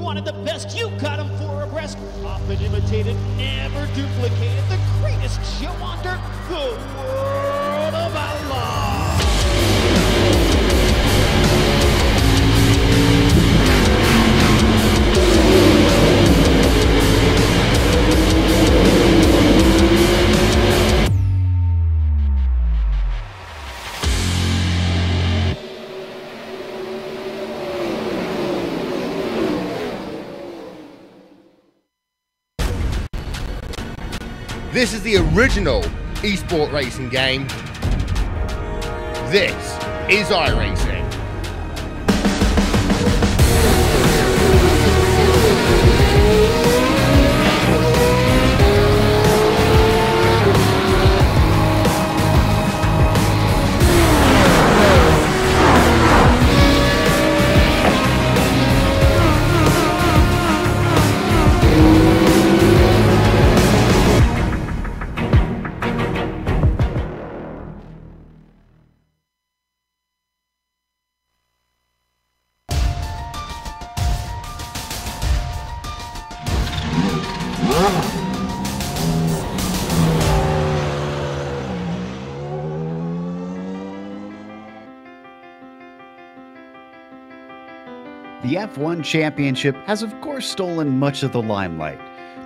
wanted the best, you got him 4 abreast. Often imitated, never duplicated. The greatest show on dirt, the World of Outlaws. This is the original eSport racing game. This is iRacing. The F1 Championship has of course stolen much of the limelight,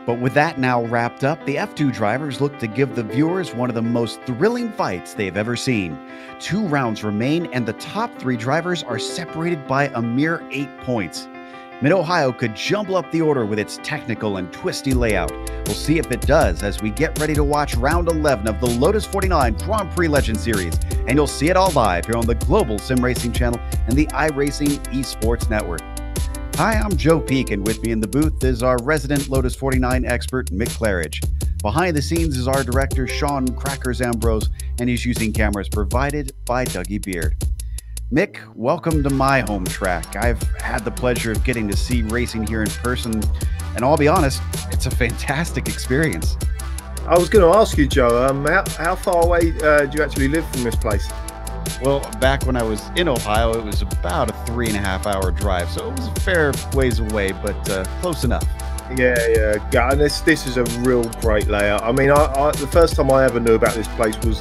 but with that now wrapped up, the F2 drivers look to give the viewers one of the most thrilling fights they've ever seen. 2 rounds remain and the top 3 drivers are separated by a mere 8 points. Mid-Ohio could jumble up the order with its technical and twisty layout. We'll see if it does as we get ready to watch round 11 of the Lotus 49 Grand Prix Legend Series, and you'll see it all live here on the Global SimRacing channel and the iRacing Esports Network. Hi, I'm Joe Peak, and with me in the booth is our resident Lotus 49 expert, Mick Claridge. Behind the scenes is our director, Sean Crackers Ambrose, and he's using cameras provided by Dougie Beard. Mick, welcome to my home track. I've had the pleasure of getting to see racing here in person, and I'll be honest, it's a fantastic experience. I was going to ask you, Joe, how far away do you actually live from this place? Well, back when I was in Ohio, it was about a 3.5-hour drive, so it was a fair ways away, but close enough. Yeah, and this is a real great layout. I mean, the first time I ever knew about this place was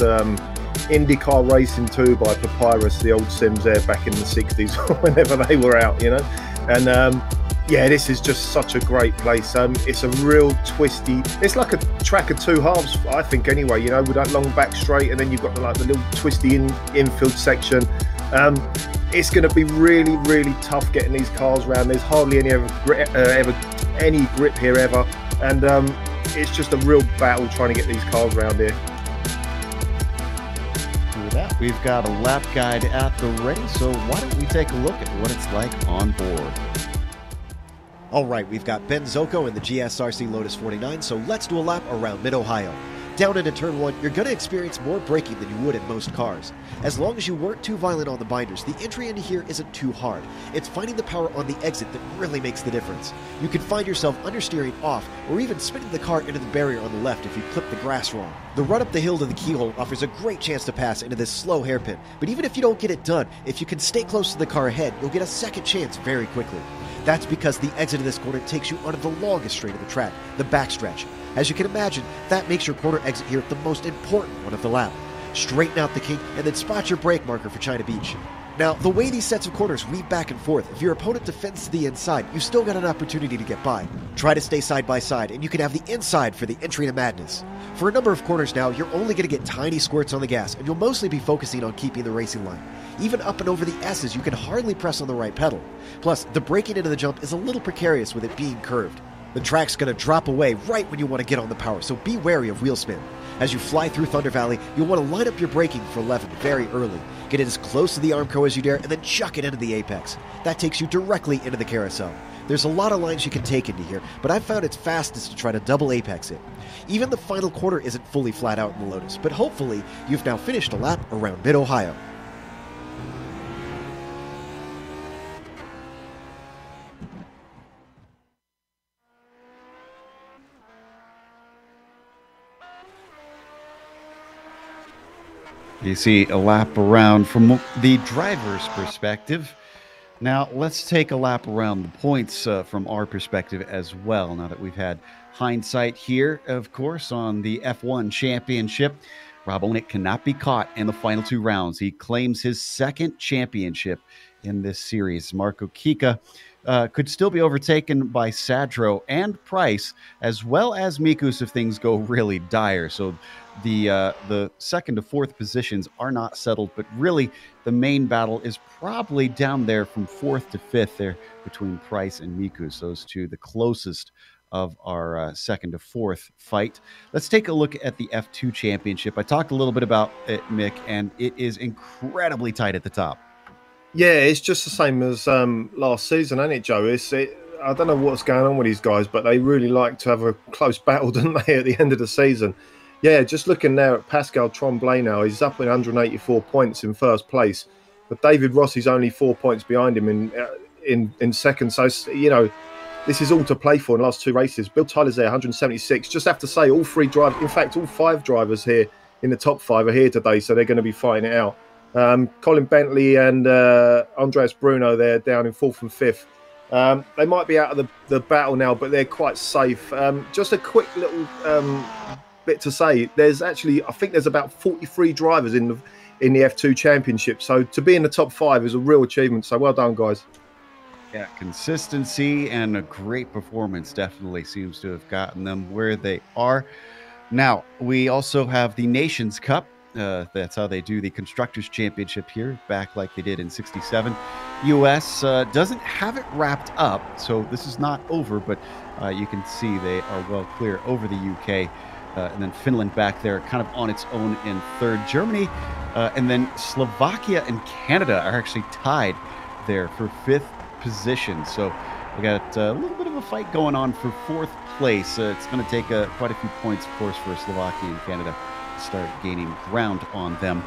IndyCar Racing 2 by Papyrus, the old Sims there back in the 60s, whenever they were out, you know. And yeah, this is just such a great place. It's a real twisty, it's like a track of 2 halves, I think, anyway, you know, with that long back straight, and then you've got the little twisty infield section. It's going to be really, really tough getting these cars around. There's hardly any any grip here ever, and it's just a real battle trying to get these cars around here. With that, we've got a lap guide at the ready, so why don't we take a look at what it's like on board. All right, we've got Ben Zocco in the GSRC Lotus 49, so let's do a lap around Mid-Ohio. Down into turn 1, you're going to experience more braking than you would in most cars. As long as you weren't too violent on the binders, the entry into here isn't too hard. It's finding the power on the exit that really makes the difference. You can find yourself understeering off, or even spinning the car into the barrier on the left if you clip the grass wrong. The run up the hill to the keyhole offers a great chance to pass into this slow hairpin, but even if you don't get it done, if you can stay close to the car ahead, you'll get a second chance very quickly. That's because the exit of this corner takes you onto the longest straight of the track, the backstretch. As you can imagine, that makes your corner exit here the most important one of the lap. Straighten out the kink and then spot your brake marker for China Beach. Now, the way these sets of corners weave back and forth, if your opponent defends to the inside, you've still got an opportunity to get by. Try to stay side by side, and you can have the inside for the entry to madness. For a number of corners now, you're only going to get tiny squirts on the gas, and you'll mostly be focusing on keeping the racing line. Even up and over the S's, you can hardly press on the right pedal. Plus, the braking into the jump is a little precarious with it being curved. The track's going to drop away right when you want to get on the power, so be wary of wheel spin. As you fly through Thunder Valley, you'll want to line up your braking for 11 very early. Get it as close to the Armco as you dare, and then chuck it into the apex. That takes you directly into the carousel. There's a lot of lines you can take into here, but I've found it's fastest to try to double apex it. Even the final corner isn't fully flat out in the Lotus, but hopefully you've now finished a lap around Mid-Ohio. You see a lap around from the driver's perspective. Now, let's take a lap around the points from our perspective as well, now that we've had hindsight here, of course, on the F1 Championship. Rob Onick cannot be caught in the final 2 rounds. He claims his second championship in this series. Marco Kika could still be overtaken by Sadro and Price, as well as Mikus if things go really dire. So the second to fourth positions are not settled, but really the main battle is probably down there from 4th to 5th there between Price and Mikus, those two the closest of our second to 4th fight. Let's take a look at the F2 Championship. I talked a little bit about it, Mick, and it is incredibly tight at the top. Yeah, it's just the same as last season, ain't it, Joe? I don't know what's going on with these guys, but they really like to have a close battle, don't they, at the end of the season? Yeah, just looking now at Pascal Tremblay now, he's up with 184 points in first place, but David Rossi's only 4 points behind him in second. So, you know, this is all to play for in the last 2 races. Bill Tyler's there, 176. Just have to say, all 3 drivers, in fact, all 5 drivers here in the top 5 are here today, so they're going to be fighting it out. Colin Bentley and Andreas Bruno, they're down in 4th and 5th. They might be out of the battle now, but they're quite safe. Just a quick little bit to say, I think there's about 43 drivers in the F2 Championship, so to be in the top 5 is a real achievement, so well done, guys. Yeah, consistency and a great performance definitely seems to have gotten them where they are. Now, we also have the Nations Cup. That's how they do the Constructors' Championship here, back like they did in '67. U.S. Doesn't have it wrapped up, so this is not over, but you can see they are well clear over the U.K., and then Finland back there kind of on its own in 3rd. Germany, and then Slovakia and Canada are actually tied there for 5th position. So we got a little bit of a fight going on for 4th place. It's going to take quite a few points, of course, for Slovakia and Canada to start gaining ground on them.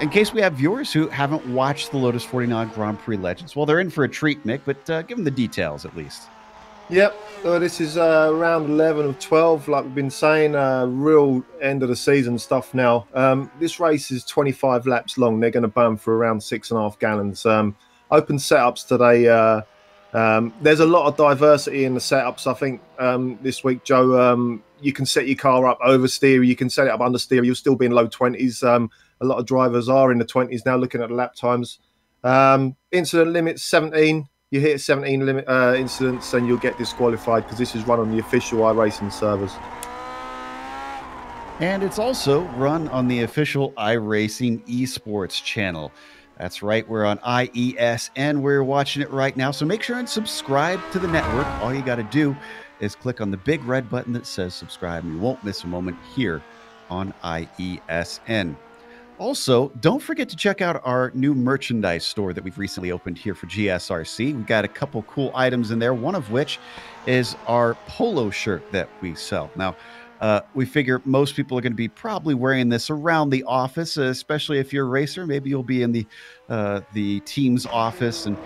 In case we have viewers who haven't watched the Lotus 49 Grand Prix Legends, well, they're in for a treat, Mick, but give them the details at least. Yep, this is round 11 of 12, like we've been saying, real end of the season stuff now. This race is 25 laps long. They're going to burn for around 6.5 gallons. Open setups today. There's a lot of diversity in the setups, I think, this week, Joe. You can set your car up oversteer, you can set it up understeer, you'll still be in low 20s. A lot of drivers are in the 20s now, looking at the lap times. Incident limit 17. You hit 17 limit incidents and you'll get disqualified, because this is run on the official iRacing servers. And it's also run on the official iRacing esports channel. That's right, we're on IESN. We're watching it right now, so make sure and subscribe to the network. All you got to do is click on the big red button that says subscribe, and you won't miss a moment here on IESN. Also, don't forget to check out our new merchandise store that we've recently opened here for GSRC. We've got a couple cool items in there, one of which is our polo shirt that we sell. Now, We figure most people are going to be probably wearing this around the office, especially if you're a racer. Maybe you'll be in the team's office, and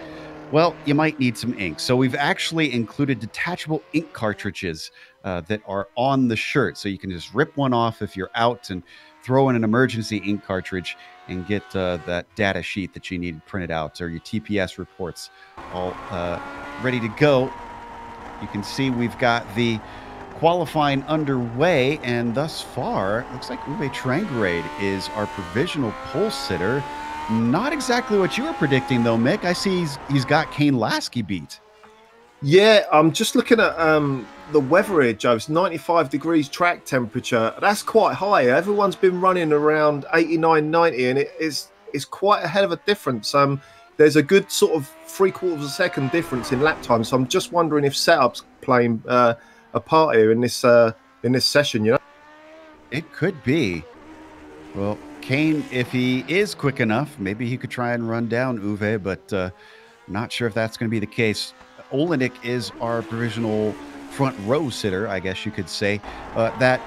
well, you might need some ink. So we've actually included detachable ink cartridges that are on the shirt. So you can just rip one off if you're out and throw in an emergency ink cartridge and get that data sheet that you need printed out, or your TPS reports all ready to go. You can see we've got the qualifying underway, and thus far, it looks like Uwe Trangerade is our provisional pole sitter. Not exactly what you were predicting, though, Mick. I see he's got Kane Lasky beat. Yeah, I'm just looking at the weather here, Joe. It's 95 degrees track temperature. That's quite high. Everyone's been running around 89, 90, and it's quite a hell of a difference. There's a good sort of 3/4 of a second difference in lap time. So I'm just wondering if setup's playing a part here in this session. You know, it could be. Well, Kane, if he is quick enough, maybe he could try and run down Uwe, but not sure if that's going to be the case. Olenek is our provisional front row sitter, I guess you could say. That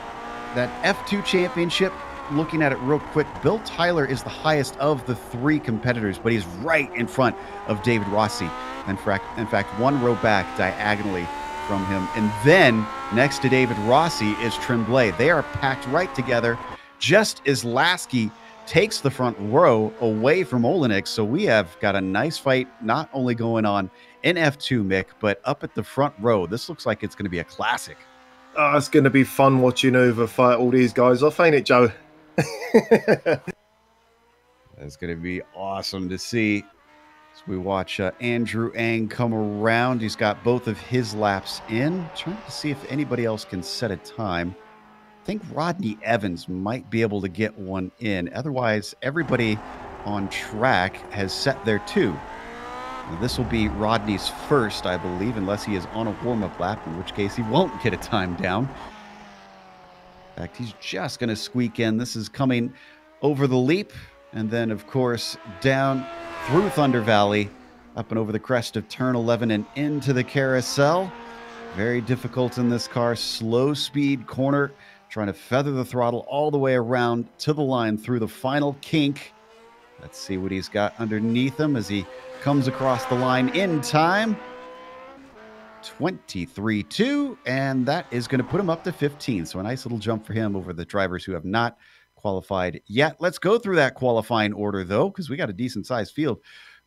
F2 championship, looking at it real quick, Bill Tyler is the highest of the 3 competitors, but he's right in front of David Rossi. In fact, 1 row back diagonally from him. And then next to David Rossi is Tremblay. They are packed right together, just as Lasky takes the front row away from Olenek. So we have got a nice fight, not only going on in F2, Mick, but up at the front row. This looks like it's going to be a classic. Oh, it's going to be fun watching Uwe fight all these guys off, ain't it, Joe? That's going to be awesome to see as we watch Andrew Ang come around. He's got both of his laps in. Trying to see if anybody else can set a time. I think Rodney Evans might be able to get one in. Otherwise, everybody on track has set their 2. Now, this will be Rodney's first, I believe, unless he is on a warm-up lap, in which case he won't get a time down. In fact, he's just going to squeak in. This is coming over the leap, and then, of course, down through Thunder Valley, up and over the crest of Turn 11 and into the carousel. Very difficult in this car. Slow speed corner, trying to feather the throttle all the way around to the line through the final kink. Let's see what he's got underneath him as he comes across the line in time. 23.2, and that is going to put him up to 15. So a nice little jump for him over the drivers who have not qualified yet. Let's go through that qualifying order, though, because we got a decent-sized field.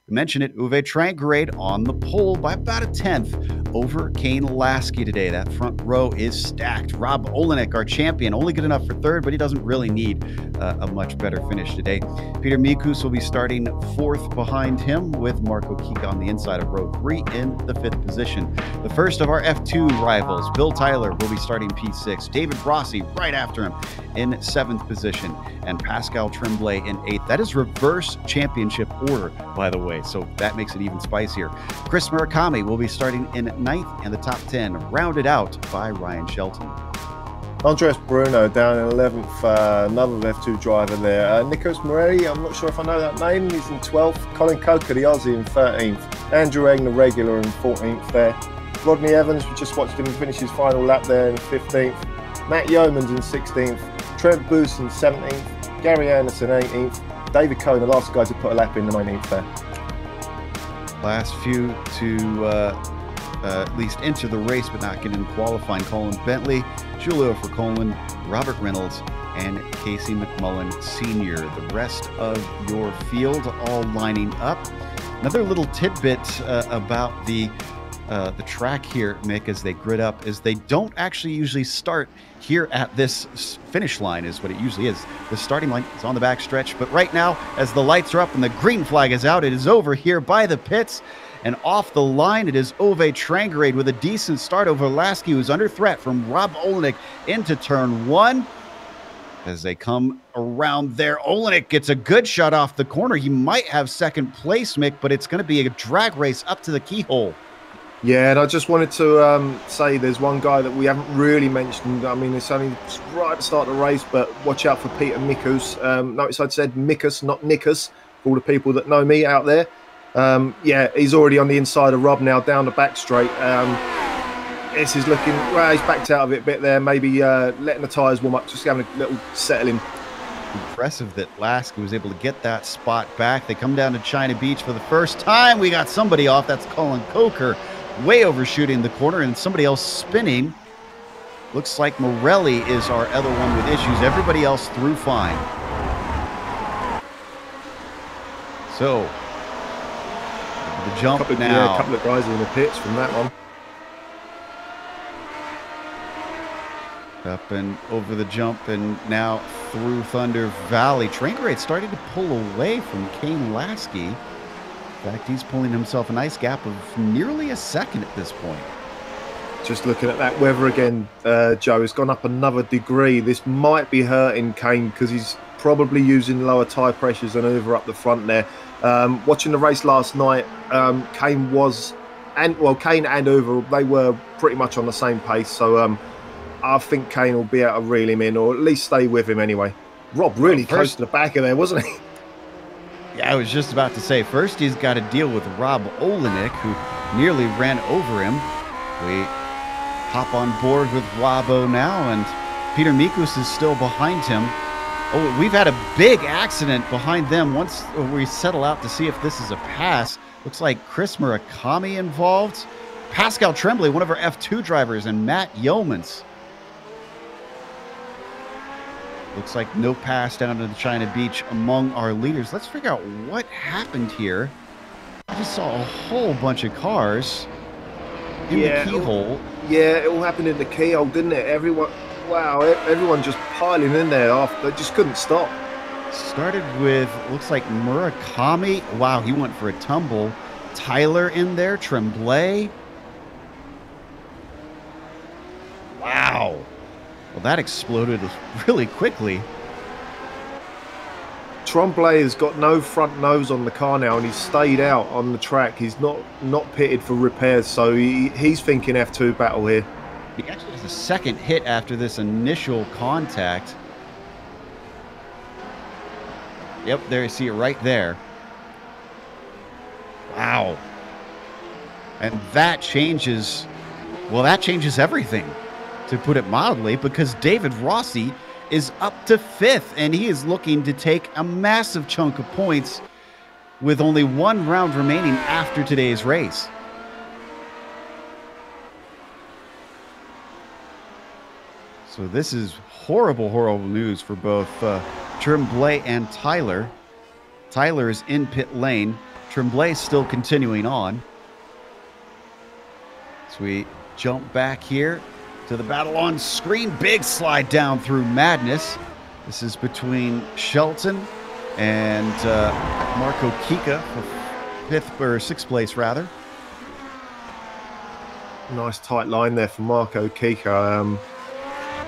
We mentioned it, Uwe Trangerade on the pole by about a 1/10 over Kane Lasky today. That front row is stacked. Rob Olenek, our champion, only good enough for 3rd, but he doesn't really need a much better finish today. Peter Mikus will be starting 4th behind him, with Marco Kika on the inside of row 3 in the 5th position. The first of our F2 rivals, Bill Tyler, will be starting P6. David Rossi right after him in 7th position, and Pascal Tremblay in 8th. That is reverse championship order, by the way, so that makes it even spicier. Chris Murakami will be starting in 9th, and the top 10 rounded out by Ryan Shelton. Andres Bruno down in 11th, another F2 driver there. Nikos Morelli, I'm not sure if I know that name, he's in 12th. Colin Coker, the Aussie, in 13th. Andrew Egg, the regular, in 14th there. Rodney Evans, we just watched him finish his final lap there in 15th. Matt Yeomans in 16th. Trent Boos in 17th. Gary Anderson 18th. David Cohen, the last guy to put a lap in, the 19th there. Last few to at least enter the race but not get in qualifying: Colin Bentley, Julio for Colin, Robert Reynolds, and Casey McMullen Sr. The rest of your field all lining up. Another little tidbit about the track here, Mick, as they grid up, is they don't actually usually start here at this finish line, is what it usually is. The starting line is on the back stretch, but right now, as the lights are up and the green flag is out, it is over here by the pits. And off the line, it is Uwe Trangerade with a decent start over Lasky, who's under threat from Rob Olenek into turn 1. As they come around there, Olenek gets a good shot off the corner. He might have second place, Mick, but it's going to be a drag race up to the keyhole. Yeah, and I just wanted to say there's one guy that we haven't really mentioned. I mean, it's only right at the start of the race, but watch out for Peter Mikus. Notice I said Mikus, not Nikus, for all the people that know me out there. Yeah, he's already on the inside of Rob now, down the back straight. This is looking, well, he's backed out of it a bit there, maybe letting the tyres warm up, just having a little settling. Impressive that Lasky was able to get that spot back. They come down to China Beach for the first time. We got somebody off. That's Colin Coker, way overshooting the corner, and somebody else spinning. Looks like Morelli is our other one with issues. Everybody else through fine. So, the jump now. Yeah, a couple of guys in the pits from that one. Up and over the jump and now through Thunder Valley. Train grade starting to pull away from Kane Lasky. In fact, he's pulling himself a nice gap of nearly a second at this point. Just looking at that weather again, Joe, it's gone up another degree. This might be hurting Kane because he's probably using lower tyre pressures and over up the front there. Watching the race last night, Kane and Uber, they were pretty much on the same pace. So I think Kane will be able to reel him in, or at least stay with him anyway. Rob really close to the back of there, wasn't he? Yeah, I was just about to say, first he's got to deal with Rob Olenek, who nearly ran over him. We hop on board with Robbo now, and Peter Mikus is still behind him. Oh, we've had a big accident behind them. Once we settle out to see if this is a pass, looks like Chris Murakami involved. Pascal Tremblay, one of our F2 drivers, and Matt Yeomans. Looks like no pass down to the China Beach among our leaders. Let's figure out what happened here. I just saw a whole bunch of cars in the keyhole. Yeah, it all happened in the keyhole, didn't it? Everyone just piling in there. They just couldn't stop. Started with, looks like Murakami. Wow, he went for a tumble. Tyler in there, Tremblay. Wow. Well, that exploded really quickly. Tremblay has got no front nose on the car now, and he's stayed out on the track. He's not pitted for repairs, so he's thinking F2 battle here. He actually has a second hit after this initial contact. Yep, there you see it right there. Wow. And that changes, well, that changes everything, to put it mildly, because David Rossi is up to 5th, and he is looking to take a massive chunk of points with only one round remaining after today's race. So this is horrible, horrible news for both Tremblay and Tyler. Tyler is in pit lane. Tremblay still continuing on. So we jump back here to the battle on screen. Big slide down through madness. This is between Shelton and Marco Kika for 5th or 6th place rather. Nice tight line there for Marco Kika.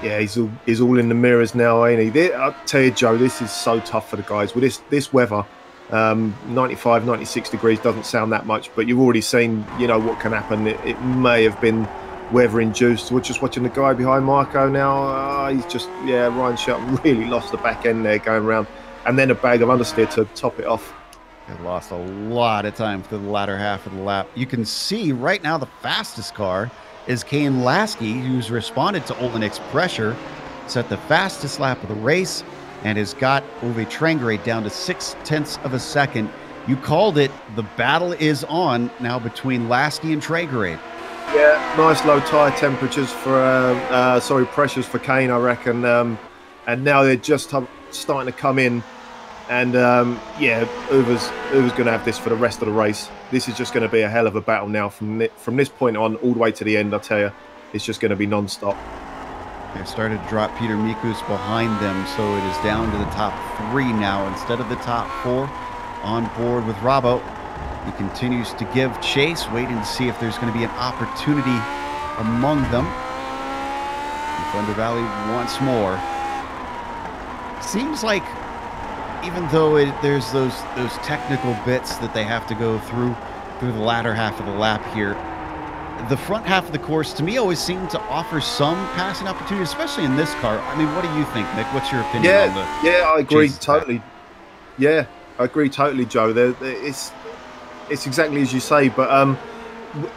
Yeah, he's all in the mirrors now, ain't he? I'll tell you, Joe, this is so tough for the guys. With this weather, 95, 96 degrees doesn't sound that much, but you've already seen, you know, what can happen. It may have been weather-induced. We're just watching the guy behind Marco now. He's just, Ryan Shelton really lost the back end there going around. And then a bag of understeer to top it off. They lost a lot of time for the latter half of the lap. You can see right now the fastest car is Kane Lasky, who's responded to Olenek's pressure, set the fastest lap of the race, and has got Ove Trangrade down to 0.6 of a second. You called it. The battle is on now between Lasky and Trangrade. Yeah, nice low tyre temperatures for, pressures for Kane, I reckon. And now they're just starting to come in. And Uber's going to have this for the rest of the race. This is just going to be a hell of a battle now from this point on all the way to the end. I tell you, it's just going to be non-stop. They've started to drop Peter Mikus behind them, so it is down to the top 3 now instead of the top 4. On board with Robbo. He continues to give chase, waiting to see if there's going to be an opportunity among them. And Thunder Valley once more. Seems like, even though there's those technical bits that they have to go through the latter half of the lap here, the front half of the course, to me, always seemed to offer some passing opportunity, especially in this car. I mean, what do you think, Nick? What's your opinion on the... Yeah, I agree totally. Yeah, I agree totally, Joe. It's exactly as you say, but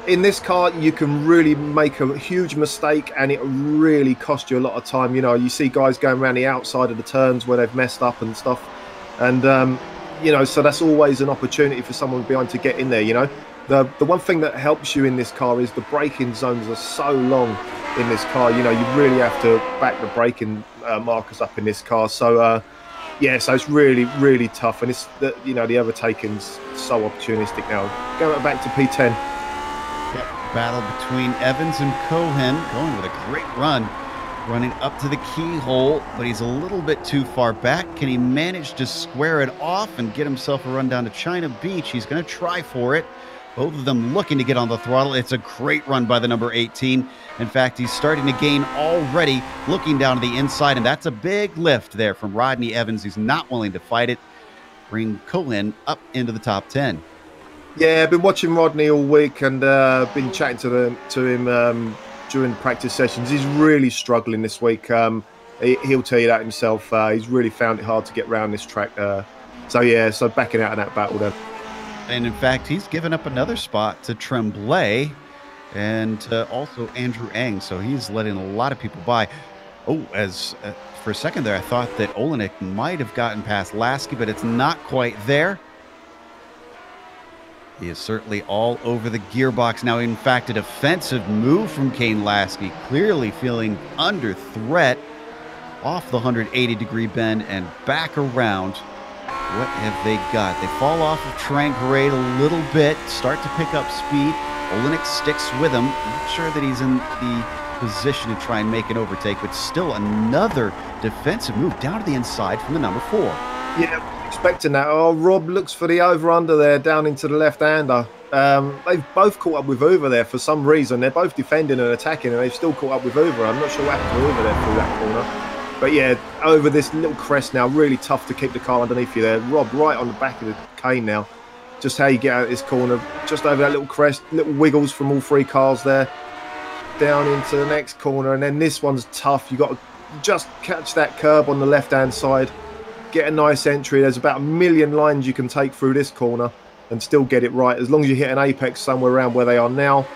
in this car, you can really make a huge mistake and it really cost you a lot of time. You know, you see guys going around the outside of the turns where they've messed up and stuff. And, you know, so that's always an opportunity for someone behind to get in there, you know. The one thing that helps you in this car is the braking zones are so long in this car. You know, you really have to back the braking markers up in this car. So, yeah, so it's really, really tough. And it's, you know, the overtaking's so opportunistic now. Going back to P10. Battle between Evans and Cohen. Cohen with a great run, running up to the keyhole, but he's a little bit too far back. Can he manage to square it off and get himself a run down to China Beach? He's going to try for it. Both of them looking to get on the throttle. It's a great run by the number 18. In fact, he's starting to gain already, looking down to the inside, and that's a big lift there from Rodney Evans. He's not willing to fight it. Bring Colin up into the top 10. Yeah, I've been watching Rodney all week and been chatting to him during practice sessions. He's really struggling this week. He'll tell you that himself. He's really found it hard to get around this track. So, yeah, so backing out of that battle then. And, in fact, he's given up another spot to Tremblay and also Andrew Eng. So he's letting a lot of people by. Oh, for a second there, I thought that Olenek might have gotten past Lasky, but it's not quite there. He is certainly all over the gearbox now. In fact, a defensive move from Kane Lasky, clearly feeling under threat off the 180-degree bend and back around. What have they got? They fall off of Tranqueray a little bit, start to pick up speed. Olenek sticks with him. Not sure that he's in the position to try and make an overtake, but still another defensive move down to the inside from the number 4. Yeah, expecting that. Oh, Rob looks for the over-under there down into the left-hander. They've both caught up with Hoover there for some reason. They're both defending and attacking, and they've still caught up with Hoover. I'm not sure what happened to Hoover there through that corner. But yeah, over this little crest now, really tough to keep the car underneath you there. Rob right on the back of the cane now. Just how you get out of this corner. Just over that little crest, little wiggles from all 3 cars there. Down into the next corner, and then this one's tough. You got to just catch that curb on the left-hand side. Get a nice entry. There's about 1 million lines you can take through this corner and still get it right, as long as you hit an apex somewhere around where they are now.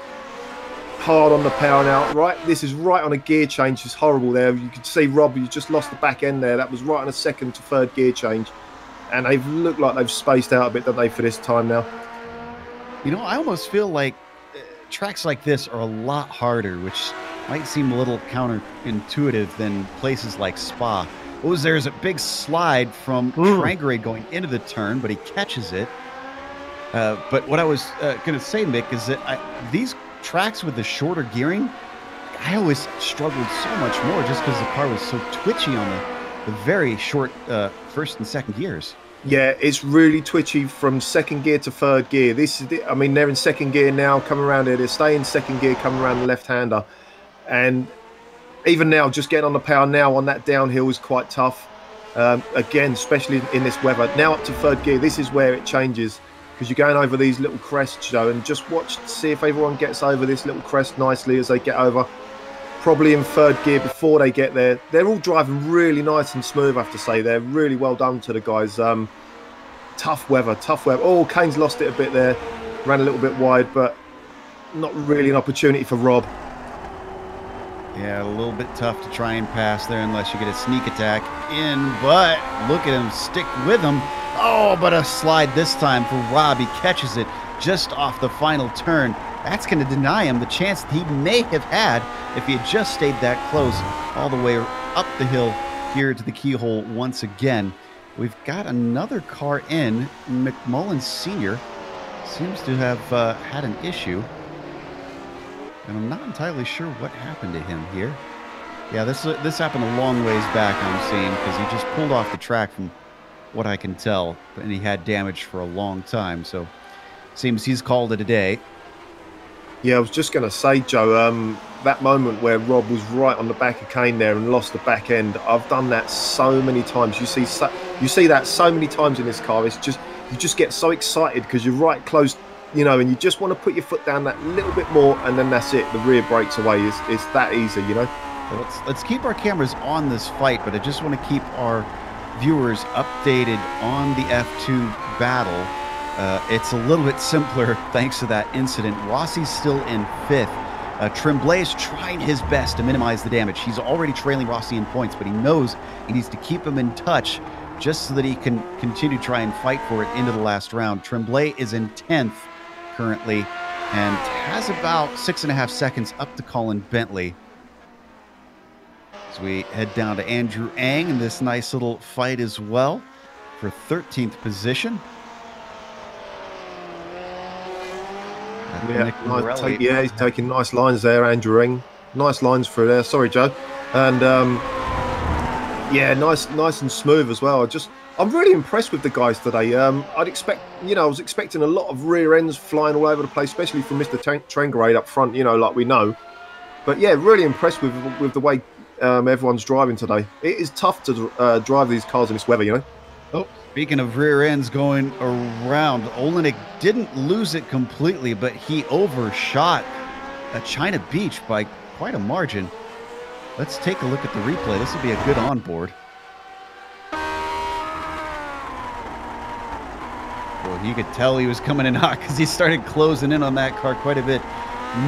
Hard on the power now. Right, this is right on a gear change. It's horrible there. You can see Rob, you just lost the back end there. That was right on a 2nd to 3rd gear change. And they've looked like they've spaced out a bit, don't they, for this time now? You know, I almost feel like tracks like this are a lot harder, which might seem a little counterintuitive than places like Spa. There's a big slide from Tranqueray going into the turn, but he catches it. But what I was going to say, Mick, is that these tracks with the shorter gearing, I always struggled so much more just because the car was so twitchy on the very short 1st and 2nd gears. Yeah, it's really twitchy from 2nd gear to 3rd gear. This is I mean, they're in 2nd gear now, coming around here. They stay in 2nd gear, coming around the left-hander. And even now, just getting on the power now on that downhill is quite tough. Again, especially in this weather. Now up to 3rd gear, this is where it changes, because you're going over these little crests, Joe, and just watch to see if everyone gets over this little crest nicely as they get over. Probably in 3rd gear before they get there. They're all driving really nice and smooth, I have to say. They're really well done to the guys. Tough weather, tough weather. Oh, Kane's lost it a bit there. Ran a little bit wide, but not really an opportunity for Rob. Yeah, a little bit tough to try and pass there unless you get a sneak attack in, but look at him stick with him. Oh, but a slide this time for Rob. He catches it just off the final turn. That's going to deny him the chance that he may have had if he had just stayed that close all the way up the hill here to the keyhole once again. We've got another car in. McMullen Sr. seems to have had an issue. And I'm not entirely sure what happened to him here. Yeah, this happened a long ways back, I'm seeing, because he just pulled off the track from what I can tell. And he had damage for a long time, so seems he's called it a day. Yeah, I was just going to say, Joe, that moment where Rob was right on the back of Kane there and lost the back end, I've done that so many times. You see that so many times in this car. It's just, you just get so excited because you're right close, you know, and you just want to put your foot down that little bit more, and then that's it. The rear breaks away. It's that easy, you know. So let's keep our cameras on this fight, but I just want to keep our viewers updated on the F2 battle. It's a little bit simpler thanks to that incident. Rossi's still in 5th. Tremblay is trying his best to minimize the damage. He's already trailing Rossi in points, but he knows he needs to keep him in touch just so that he can continue to try and fight for it into the last round. Tremblay is in 10th currently and has about 6.5 seconds up to Colin Bentley. As we head down to Andrew Ang in this nice little fight as well for 13th position. Yeah, he's taking nice lines there, Andrew Eng. Nice lines through there. Sorry, Joe. And yeah, nice and smooth as well. I'm really impressed with the guys today. I was expecting a lot of rear ends flying all over the place, especially from Mr. Trangarade up front, like we know. But yeah, really impressed with the way everyone's driving today. It is tough to drive these cars in this weather, Oh, speaking of rear ends going around, Olenek didn't lose it completely, but he overshot China Beach by quite a margin. Let's take a look at the replay. This will be a good onboard. Well, you could tell he was coming in hot because he started closing in on that car quite a bit.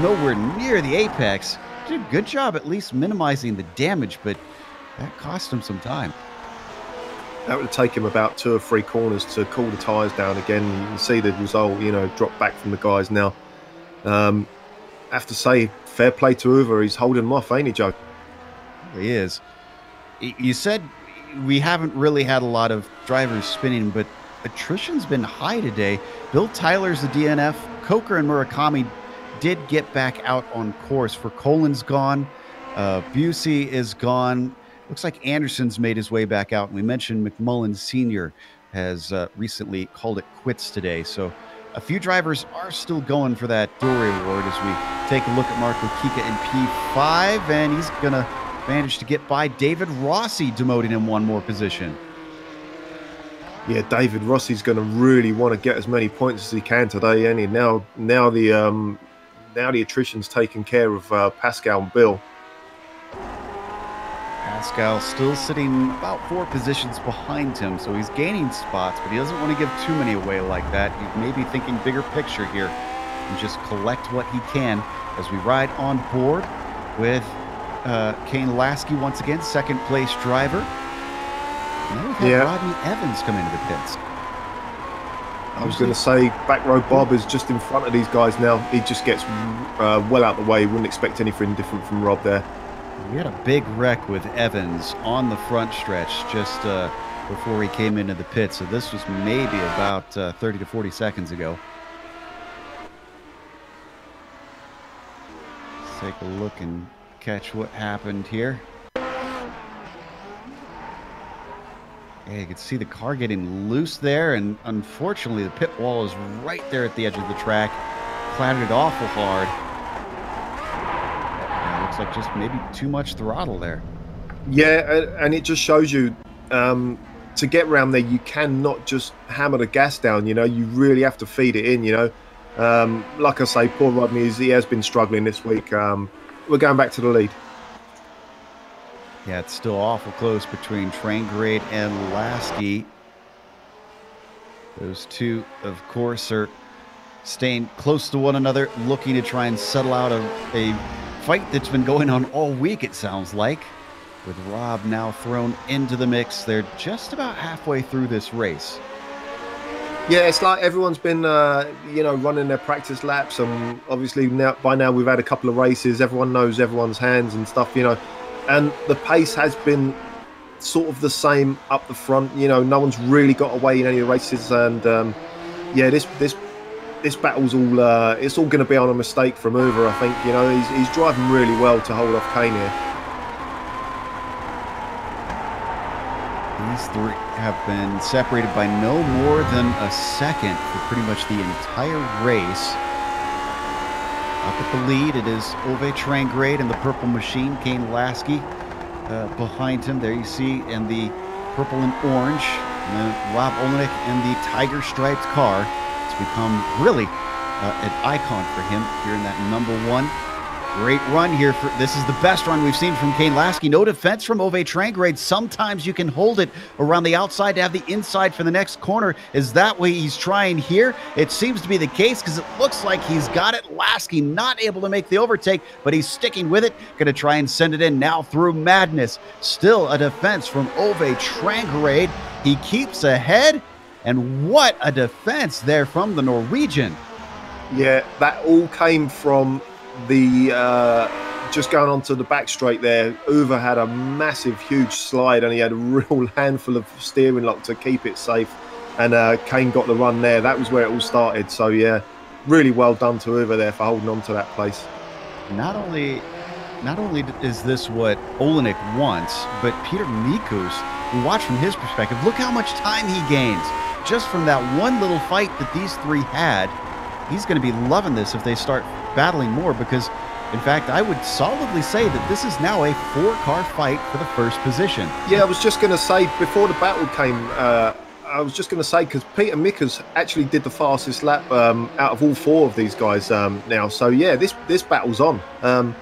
Nowhere near the apex. Did a good job at least minimizing the damage, but that cost him some time. That would take him about 2 or 3 corners to cool the tyres down again. You can see the result, drop back from the guys now. I have to say, fair play to Uwe. He's holding him off, ain't he, Joe? He is. You said we haven't really had a lot of drivers spinning, but attrition's been high today. Bill Tyler's the DNF. Coker and Murakami did get back out on course. For Colin's gone. Busey is gone. Looks like Anderson's made his way back out. And we mentioned McMullen Sr. has recently called it quits today. So a few drivers are still going for that Dory Award as we take a look at Marco Kika in P5. And he's going to manage to get by David Rossi, demoting him 1 more position. Yeah, David Rossi's going to really want to get as many points as he can today, and now the attrition's taken care of Pascal and Bill. Pascal still sitting about 4 positions behind him, so he's gaining spots, but he doesn't want to give too many away like that. He's maybe thinking bigger picture here and just collect what he can as we ride on board with Kane Lasky once again, 2nd place driver. And then we've had Rodney Evans come into the pits. I was going to say, back row Bob is just in front of these guys now. He just gets well out the way. Wouldn't expect anything different from Rob there. We had a big wreck with Evans on the front stretch just before he came into the pit. So this was maybe about 30 to 40 seconds ago. Let's take a look and catch what happened here. Yeah, you can see the car getting loose there, and unfortunately the pit wall is right there at the edge of the track. Clattered awful hard. Looks like just maybe too much throttle there. Yeah, and it just shows you to get around there, you cannot just hammer the gas down. You really have to feed it in. Like I say, poor Rodney, he has been struggling this week. We're going back to the lead. Yeah, it's still awful close between Trangrade and Lasky. Those two, of course, are staying close to one another, looking to try and settle out a fight that's been going on all week, it sounds like. With Rob now thrown into the mix, they're just about halfway through this race. Yeah, it's like everyone's been, running their practice laps, and obviously by now we've had a couple of races. Everyone knows everyone's hands and stuff, and the pace has been sort of the same up the front. No one's really got away in any of the races, and yeah, this battle's all it's all going to be on a mistake from Uwe, I think. He's driving really well to hold off Kane here. These three have been separated by no more than a second for pretty much the entire race. Up at the lead, it is Ove Trangrade and the Purple Machine, Kane Lasky behind him. There you see in the purple and orange. And then Rob Olenek in the tiger striped car. It's become really an icon for him here in that number 1. Great run here. This is the best run we've seen from Kane Lasky. No defense from Ove Trangrade. Sometimes you can hold it around the outside to have the inside for the next corner. Is that what he's trying here? It seems to be the case because it looks like he's got it. Lasky not able to make the overtake, but he's sticking with it. Going to try and send it in now through Madness. Still a defense from Ove Trangrade. He keeps ahead, and what a defense there from the Norwegian. Yeah, that all came from the just going onto the back straight there. Uwe had a massive, huge slide, and he had a real handful of steering lock to keep it safe. And Kane got the run there. That was where it all started. So yeah, really well done to Uwe there for holding on to that place. Not only is this what Olenek wants, but Peter Mikus, we watch from his perspective, look how much time he gains just from that one little fight that these three had. He's going to be loving this if they start battling more, because in fact I would solidly say that this is now a 4-car fight for the first position. Yeah, I was just going to say before the battle came, I was just going to say, because Peter Mikus actually did the fastest lap out of all 4 of these guys now. So yeah, this battle's on. I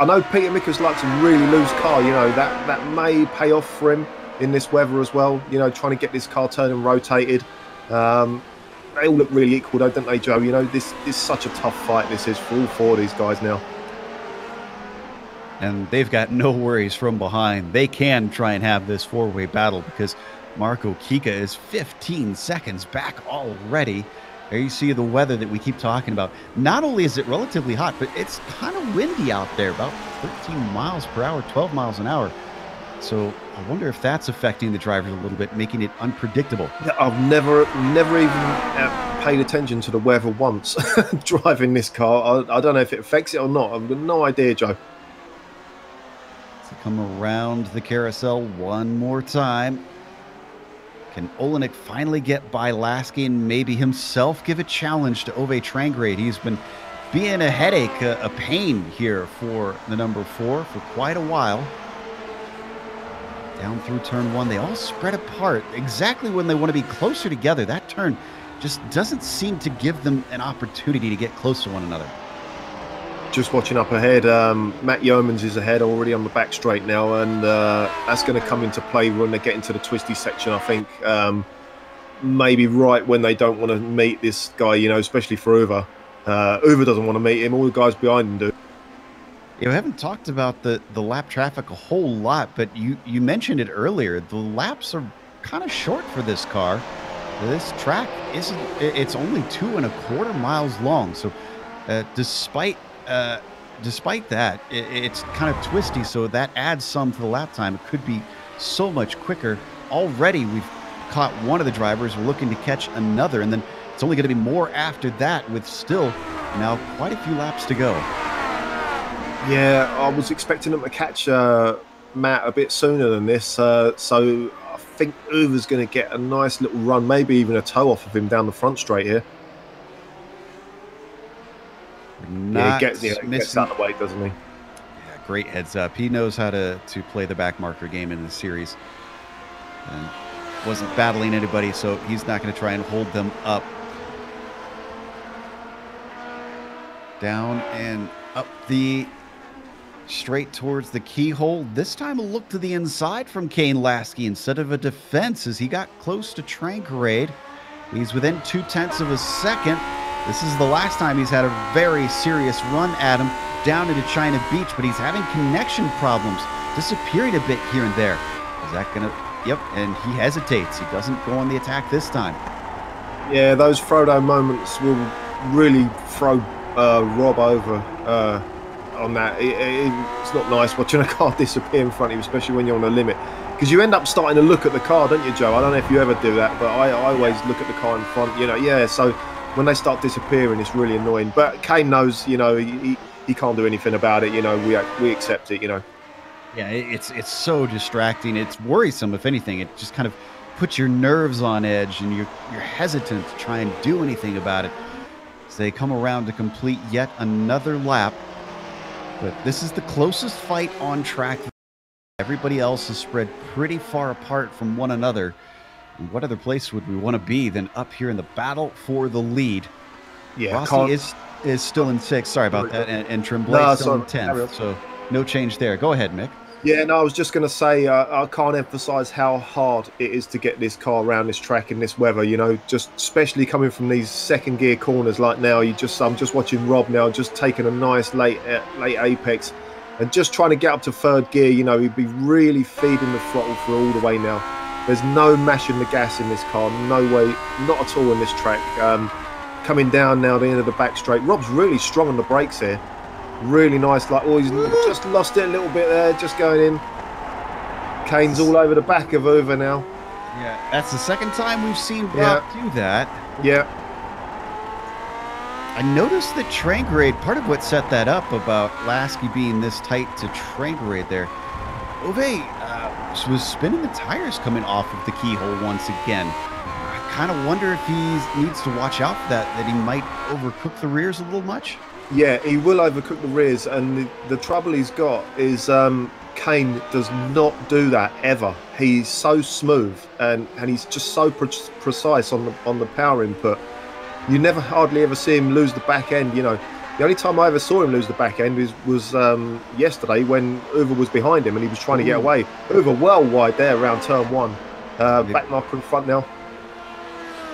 know Peter Mikus likes a really loose car. You know, that may pay off for him in this weather as well. You know, trying to get this car turned and rotated. They all look really equal though, don't they, Joe? You know, this is such a tough fight this is for all 4 of these guys now. And they've got no worries from behind. They can try and have this 4-way battle because Marco Kika is 15 seconds back already. There you see the weather that we keep talking about. Not only is it relatively hot, but it's kind of windy out there, about 13 miles per hour, 12 miles an hour. So I wonder if that's affecting the drivers a little bit, making it unpredictable. I've never even paid attention to the weather once driving this car. I don't know if it affects it or not. I've got no idea, Joe. To come around the carousel one more time. Can Olenek finally get by Lasky and maybe himself give a challenge to Ove Trangrade? He's been being a headache, a pain here for the number 4 for quite a while. Down through turn 1, they all spread apart exactly when they want to be closer together. That turn just doesn't seem to give them an opportunity to get close to one another. Just watching up ahead, Matt Yeomans is ahead already on the back straight now, and that's going to come into play when they get into the twisty section, I think. Maybe right when they don't want to meet this guy, you know, especially for Uwe. Uwe doesn't want to meet him, all the guys behind him do. Yeah, we haven't talked about the lap traffic a whole lot, but you mentioned it earlier. The laps are kind of short for this car. This track it's only 2.25 miles long. So despite that, it's kind of twisty, so that adds some to the lap time. It could be so much quicker. Already we've caught one of the drivers. We're looking to catch another, and then it's only going to be more after that, with still now quite a few laps to go. Yeah, I was expecting them to catch Matt a bit sooner than this, so I think Uwe's going to get a nice little run, maybe even a toe off of him down the front straight here. Yeah, he gets out of the way, doesn't he? Yeah, great heads up. He knows how to play the back marker game in this series. And wasn't battling anybody, so he's not going to try and hold them up. Down and up the straight towards the keyhole. This time a look to the inside from Kane Lasky instead of a defense as he got close to Trangrade. He's within 0.2 of a second. This is the last time he's had a very serious run at him down into China Beach, but he's having connection problems, disappearing a bit here and there. Is that going to... Yep, and he hesitates. He doesn't go on the attack this time. Yeah, those Frodo moments will really throw Rob over on that. It's not nice watching a car disappear in front of you, especially when you're on a limit, because you end up starting to look at the car, don't you, Joe? I don't know if you ever do that, but I always look at the car in front, you know. Yeah, so when they start disappearing, it's really annoying. But Kane knows, you know, he can't do anything about it. You know, we accept it, you know. Yeah, it's so distracting. It's worrisome, if anything. It just kind of puts your nerves on edge, and you're hesitant to try and do anything about it. As they come around to complete yet another lap. But this is the closest fight on track. Everybody else is spread pretty far apart from one another. And what other place would we want to be than up here in the battle for the lead? Yeah, Rossi is is still in 6th. Sorry about that. And Tremblay No, still in sorry. 10th. So no change there. Go ahead, Mick. Yeah, no, I was just going to say, I can't emphasize how hard it is to get this car around this track in this weather, you know, just especially coming from these second gear corners like now. I'm just watching Rob now, just taking a nice late apex and just trying to get up to third gear. You know, he'd be really feeding the throttle for all the way now. There's no mashing the gas in this car, no way, not at all in this track. Coming down now the end of the back straight, Rob's really strong on the brakes here. Really nice, like, oh, he's just lost it a little bit there, just going in. Kane's all over the back of Uwe now. Yeah, that's the second time we've seen Rob do that. Yeah. I noticed that Trangrade, part of what set that up about Lasky being this tight to Trangrade there, Uwe was spinning the tires coming off of the keyhole once again. I kind of wonder if he needs to watch out for that he might overcook the rears a little much. Yeah, he will overcook the rears, and the trouble he's got is Kane does not do that ever. He's so smooth and he's just so precise on the power input. You never hardly ever see him lose the back end. You know, the only time I ever saw him lose the back end was yesterday when Uwe was behind him and he was trying to get away. Uwe well wide there around turn 1. Back marker in front now.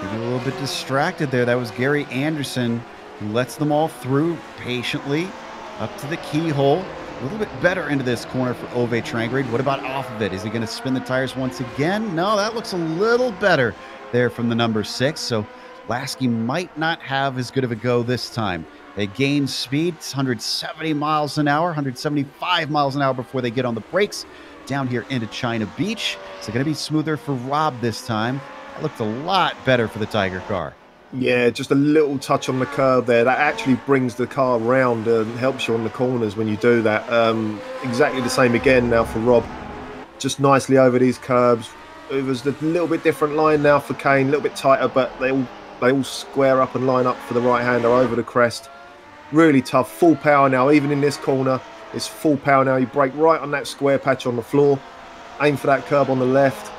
Getting a little bit distracted there. That was Gary Anderson, who lets them all through patiently up to the keyhole. A little bit better into this corner for Uwe Trangrade. What about off of it? Is he going to spin the tires once again? No, that looks a little better there from the number 6. So Lasky might not have as good of a go this time. They gain speed. It's 170 miles an hour, 175 miles an hour before they get on the brakes down here into China Beach. Is it going to be smoother for Rob this time? That looked a lot better for the Tiger car. Yeah, just a little touch on the curb there. That actually brings the car round and helps you on the corners when you do that. Exactly the same again now for Rob. Just nicely over these curbs. It was a little bit different line now for Kane, a little bit tighter, but they all square up and line up for the right-hander over the crest. Really tough, full power now, even in this corner. It's full power now. You brake right on that square patch on the floor. Aim for that curb on the left.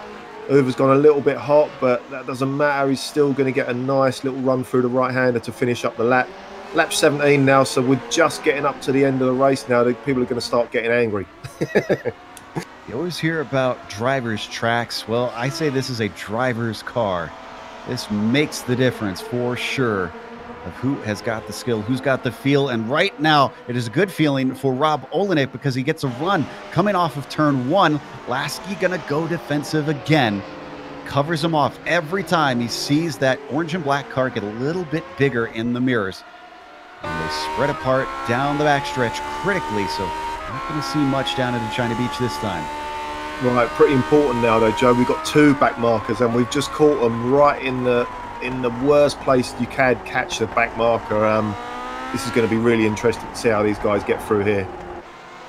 Uwe's gone a little bit hot, but that doesn't matter. He's still going to get a nice little run through the right-hander to finish up the lap. Lap 17 now, so we're just getting up to the end of the race now. People are going to start getting angry. You always hear about drivers' tracks. Well, I say this is a driver's car. This makes the difference for sure of who has got the skill, who's got the feel. And right now, it is a good feeling for Rob Olenek because he gets a run coming off of turn 1. Lasky going to go defensive again. Covers him off every time he sees that orange and black car get a little bit bigger in the mirrors. And they spread apart down the backstretch critically, so not going to see much down into China Beach this time. Right, pretty important now though, Joe. We've got 2 back markers and we've just caught them right in the worst place you can catch the back marker. This is going to be really interesting to see how these guys get through here.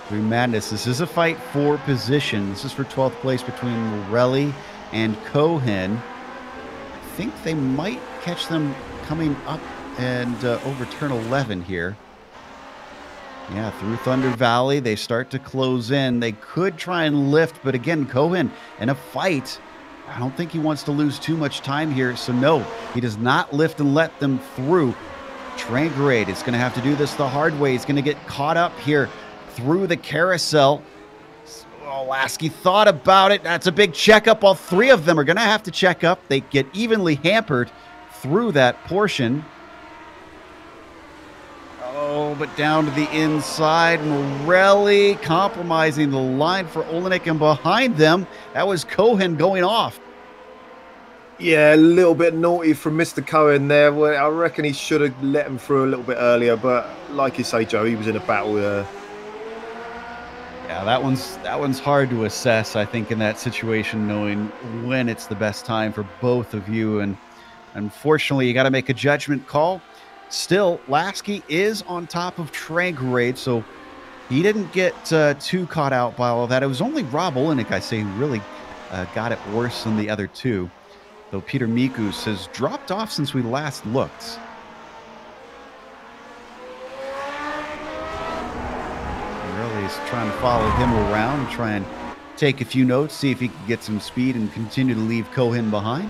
Through madness. This is a fight for position. This is for 12th place between Morelli and Cohen. I think they might catch them coming up and over turn 11 here. Yeah, through Thunder Valley, they start to close in. They could try and lift, but again, Cohen in a fight, I don't think he wants to lose too much time here. So no, he does not lift and let them through. Trangrade is going to have to do this the hard way. He's going to get caught up here through the carousel. Oh, Lasky thought about it. That's a big checkup. All 3 of them are going to have to check up. They get evenly hampered through that portion. Oh, but down to the inside. Morelli compromising the line for Olenek, and behind them, that was Cohen going off. Yeah, a little bit naughty from Mr. Cohen there. I reckon he should have let him through a little bit earlier, but like you say, Joe, he was in a battle there. Yeah, that one's hard to assess, I think, in that situation, knowing when it's the best time for both of you. And unfortunately, you got to make a judgment call. Still, Lasky is on top of Trangrade, so he didn't get too caught out by all of that. It was only Rob Olenek, I say, who really got it worse than the other 2. Though Peter Mikus has dropped off since we last looked. Really is trying to follow him around, try and take a few notes, see if he can get some speed and continue to leave Cohen behind.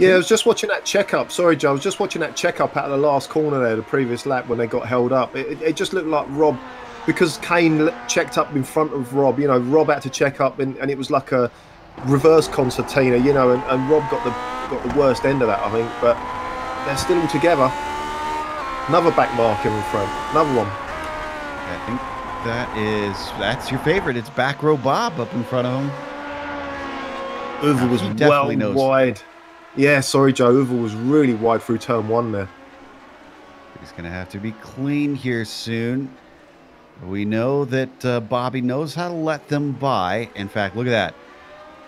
Yeah, I was just watching that checkup. Sorry, Joe. I was just watching that checkup out of the last corner there, the previous lap when they got held up. It just looked like Rob, because Kane checked up in front of Rob. You know, Rob had to check up, and it was like a reverse concertina. You know, and Rob got the worst end of that, I think. But they're still all together. Another back marker in front. Another one. I think that's your favorite. It's back row Bob up in front of him. Uwe was well wide. Yeah, sorry, Joe. Uwe was really wide through turn 1 there. He's going to have to be clean here soon. We know that Bobby knows how to let them by. In fact, look at that.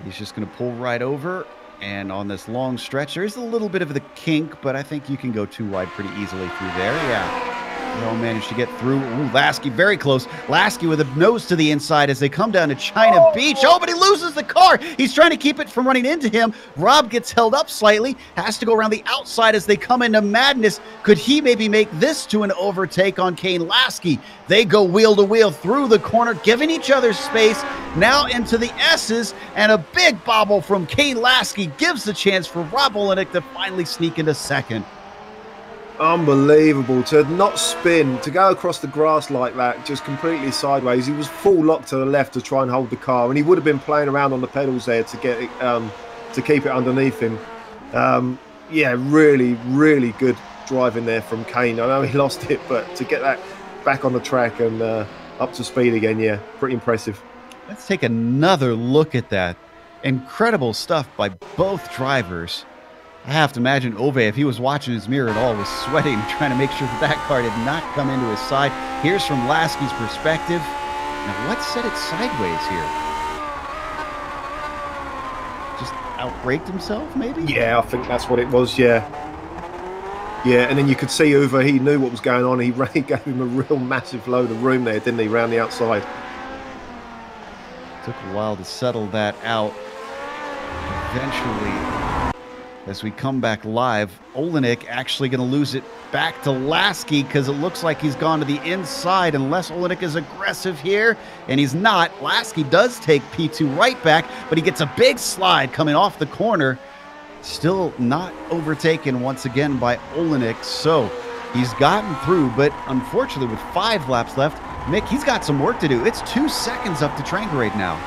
He's just going to pull right over. And on this long stretch, there is a little bit of the kink, but I think you can go too wide pretty easily through there. Yeah. They all managed to get through. Ooh, Lasky very close. Lasky with a nose to the inside as they come down to China Beach. Oh, but he loses the car. He's trying to keep it from running into him. Rob gets held up slightly. Has to go around the outside as they come into madness. Could he maybe make this to an overtake on Kane Lasky? They go wheel to wheel through the corner, giving each other space. Now into the S's, and a big bobble from Kane Lasky gives the chance for Rob Olenek to finally sneak into second. Unbelievable to not spin, to go across the grass like that, just completely sideways. He was full lock to the left to try and hold the car, and he would have been playing around on the pedals there to get it, to keep it underneath him. Yeah, really, really good driving there from Kane. I know he lost it, but to get that back on the track and up to speed again, yeah, pretty impressive. Let's take another look at that. Incredible stuff by both drivers. I have to imagine Ove, if he was watching his mirror at all, was sweating, trying to make sure that that car did not come into his side. Here's from Lasky's perspective. Now, what set it sideways here? Just outbraked himself, maybe? Yeah, I think that's what it was, yeah. Yeah, and then you could see Uwe, he knew what was going on. He gave him a real massive load of room there, didn't he, around the outside. Took a while to settle that out. Eventually, as we come back live, Olenek actually going to lose it back to Lasky because it looks like he's gone to the inside unless Olenek is aggressive here, and he's not. Lasky does take P2 right back, but he gets a big slide coming off the corner. Still not overtaken once again by Olenek, so he's gotten through, but unfortunately with 5 laps left, Mick, he's got some work to do. It's 2 seconds up to Trangarade now.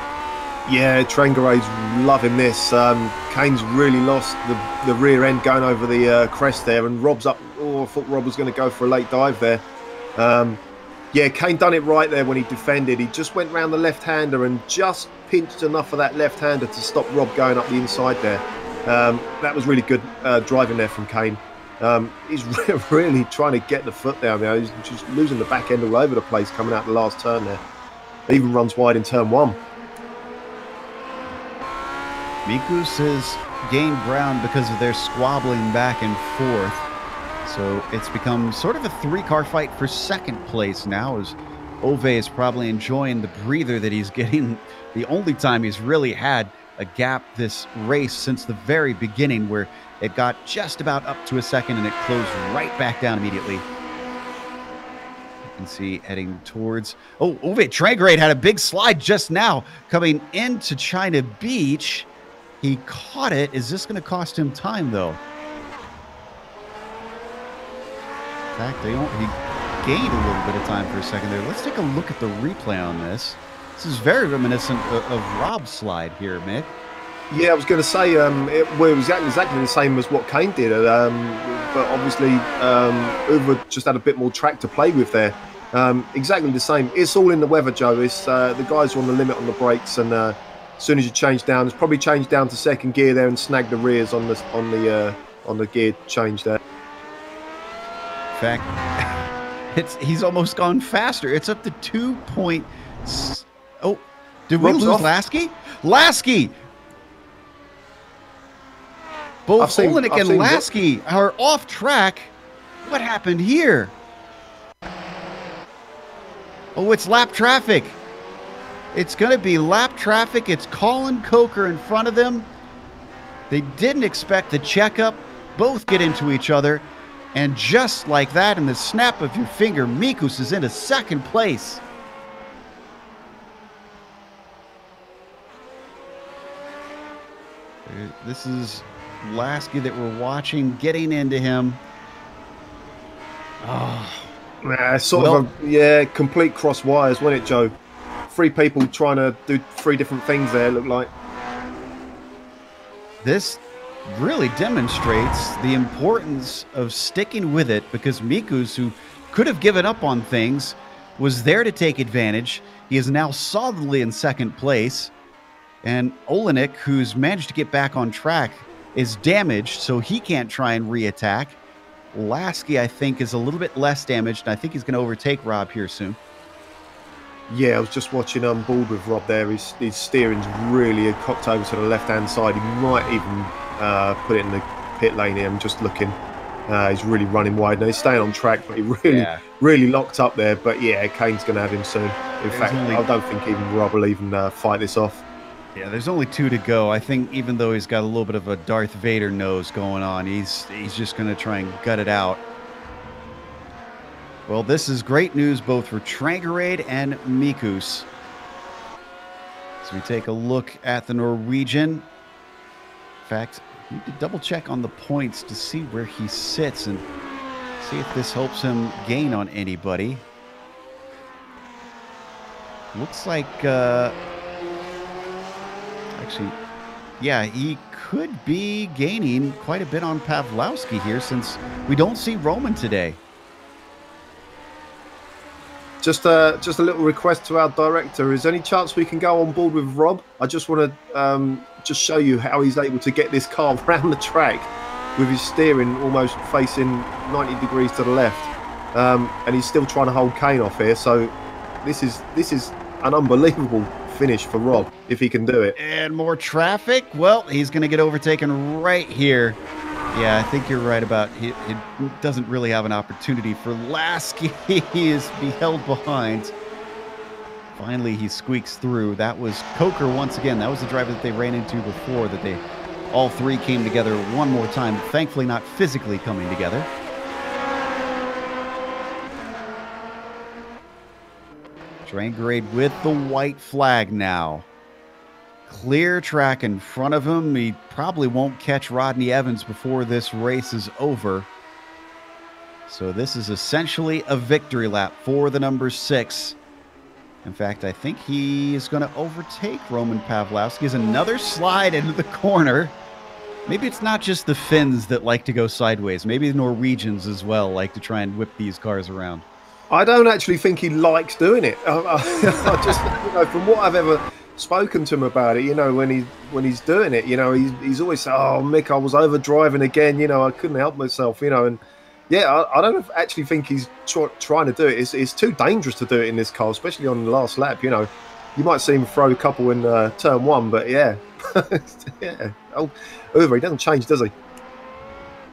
Yeah, Trangarade's loving this. Kane's really lost the rear end going over the crest there, and Rob's up. Oh, I thought Rob was going to go for a late dive there. Yeah, Kane done it right there when he defended. He just went round the left-hander and just pinched enough of that left-hander to stop Rob going up the inside there. That was really good driving there from Kane. He's really trying to get the foot down there. He's just losing the back end all over the place coming out the last turn there. Even runs wide in turn 1. Mikus has gained ground because of their squabbling back and forth. So it's become sort of a 3-car fight for second place now, as Ove is probably enjoying the breather that he's getting. The only time he's really had a gap this race since the very beginning, where it got just about up to a second and it closed right back down immediately. You can see heading towards... Oh, Ove Trangarade had a big slide just now coming into China Beach. He caught it. Is this going to cost him time, though? In fact, he gained a little bit of time for a second there. Let's take a look at the replay on this. This is very reminiscent of Rob's slide here, Mick. Yeah, I was going to say it was exactly the same as what Kane did, but obviously Uwe just had a bit more track to play with there. Exactly the same. It's all in the weather, Joe. It's the guys are on the limit on the brakes, and as soon as you change down, it's probably changed down to second gear there and snagged the rears on the gear change there. In fact, he's almost gone faster. It's up to 2 points. Oh, did we lose Lasky? Lasky! Both Olenek and Lasky are off track. What happened here? Oh, it's lap traffic. It's going to be lap traffic. It's Colin Coker in front of them. They didn't expect the checkup. Both get into each other. And just like that, in the snap of your finger, Mikus is into second place. This is Lasky that we're watching getting into him. Oh, Complete cross wires, wasn't it, Joe? 3 people trying to do 3 different things there, look like. This really demonstrates the importance of sticking with it, because Mikus, who could have given up on things, was there to take advantage. He is now solidly in 2nd place. And Olenek, who's managed to get back on track, is damaged, so he can't try and re-attack. Lasky, I think, is a little bit less damaged, and I think he's going to overtake Rob here soon. Yeah, I was just watching on board with Rob there. His steering's really cocked over to the left-hand side. He might even put it in the pit lane here. I'm just looking. He's really running wide. Now, he's staying on track, but he really locked up there. But yeah, Kane's going to have him soon. In fact, I don't think even Rob will even fight this off. Yeah, there's only 2 to go. I think even though he's got a little bit of a Darth Vader nose going on, he's just going to try and gut it out. Well, this is great news both for Trangerade and Mikus. So we take a look at the Norwegian. In fact, we need to double check on the points to see where he sits and see if this helps him gain on anybody. Looks like, actually, yeah, he could be gaining quite a bit on Pawlowski here, since we don't see Roman today. Just a little request to our director. Is there any chance we can go on board with Rob? I just want to just show you how he's able to get this car around the track with his steering almost facing 90 degrees to the left, and he's still trying to hold Kane off here. So this is an unbelievable finish for Rob if he can do it. And more traffic. Well, he's going to get overtaken right here. Yeah, I think you're right about it doesn't really have an opportunity for Lasky. He is held behind. Finally, he squeaks through. That was Coker once again. That was the driver that they ran into before, that they all 3 came together one more time. Thankfully, not physically coming together. Trangerade with the white flag now. Clear track in front of him. He probably won't catch Rodney Evans before this race is over. So this is essentially a victory lap for the number 6. In fact, I think he is going to overtake Roman Pawlowski. There's another slide into the corner. Maybe it's not just the Finns that like to go sideways. Maybe the Norwegians as well like to try and whip these cars around. I don't actually think he likes doing it. I just, from what I've ever spoken to him about it, when he's doing it, he's always saying, "Oh, Mick, I was overdriving again. I couldn't help myself." And yeah, I don't actually think he's trying to do it. It's too dangerous to do it in this car, especially on the last lap. You might see him throw a couple in turn 1, but yeah, yeah. Oh, he doesn't change, does he?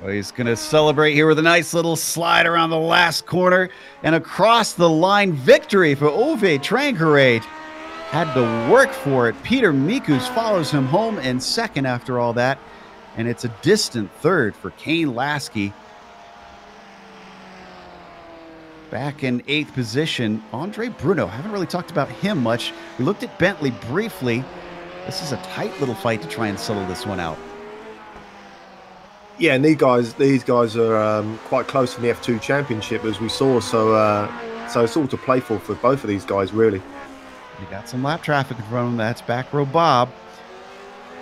Well, he's going to celebrate here with a nice little slide around the last corner and across the line victory for Ove Trangerade. Had to work for it. Peter Mikus follows him home in 2nd after all that, and it's a distant 3rd for Kane Lasky. Back in 8th position, Andre Bruno. Haven't really talked about him much. We looked at Bentley briefly. This is a tight little fight to try and settle this one out. Yeah, and these guys are quite close in the F2 Championship, as we saw. So it's all to play for both of these guys, really. You got some lap traffic in front of him. That's back row Bob.